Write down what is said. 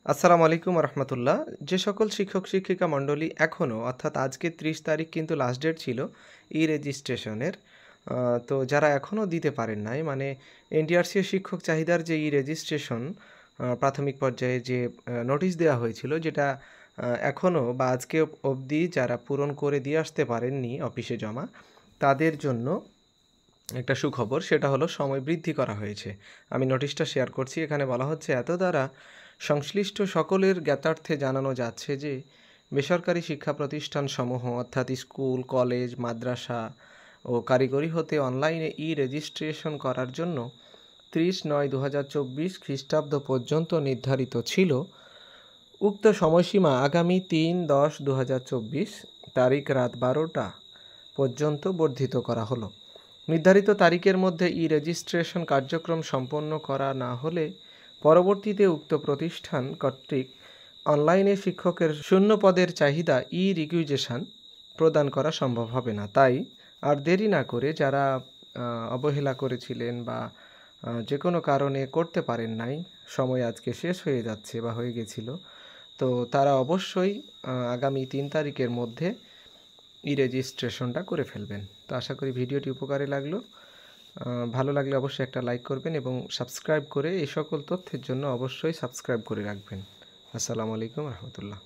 আসসালামু আলাইকুম রহমতুল্লাহ। যে সকল শিক্ষক শিক্ষিকা মণ্ডলী এখনও অর্থাৎ আজকে ৩০ তারিখ কিন্তু লাস্ট ডেট ছিল ই-রেজিস্ট্রেশনের। তো যারা এখনও দিতে পারেন নাই মানে এনটিআরসি শিক্ষক চাহিদার যে ই-রেজিস্ট্রেশন প্রাথমিক পর্যায়ে যে নোটিশ দেওয়া হয়েছিল যেটা এখনও বা আজকে অবধি যারা পূরণ করে দিয়ে আসতে পারেননি অফিসে জমা, তাদের জন্য একটা সুখবর, সেটা হলো সময় বৃদ্ধি করা হয়েছে। আমি নোটিশটা শেয়ার করছি। এখানে বলা হচ্ছে, এত দ্বারা সংশ্লিষ্ট সকলের জ্ঞাতার্থে জানানো যাচ্ছে যে বেসরকারি শিক্ষা প্রতিষ্ঠানসমূহ অর্থাৎ স্কুল, কলেজ, মাদ্রাসা ও কারিগরি হতে অনলাইনে ই-রেজিস্ট্রেশন করার জন্য 30/9/2024 খ্রিস্টাব্দ পর্যন্ত নির্ধারিত ছিল। উক্ত সময়সীমা আগামী 3/10/2024 তারিখ রাত 12টা পর্যন্ত বর্ধিত করা হলো। নির্ধারিত তারিখের মধ্যে ই-রেজিস্ট্রেশন কার্যক্রম সম্পন্ন করা না হলে পরবর্তীতে উক্ত প্রতিষ্ঠান কর্তৃক অনলাইনে শিক্ষকের শূন্য পদের চাহিদা ই-রিকুইজিশন প্রদান করা সম্ভব হবে না। তাই আর দেরি না করে যারা অবহেলা করেছিলেন বা যে কোনো কারণে করতে পারেন নাই, সময় আজকে শেষ হয়ে যাচ্ছে বা হয়ে গেছিল, তো তারা অবশ্যই আগামী 3 তারিখের মধ্যে ই-রেজিস্ট্রেশনটা করে ফেলবেন। তো আশা করি ভিডিওটি উপকারে লাগলো। ভালো লাগলে অবশ্যই একটা লাইক করবেন এবং সাবস্ক্রাইব করে এই সকল তথ্যের জন্য অবশ্যই সাবস্ক্রাইব করে রাখবেন। আসসালামু আলাইকুম রহমতুল্লাহ।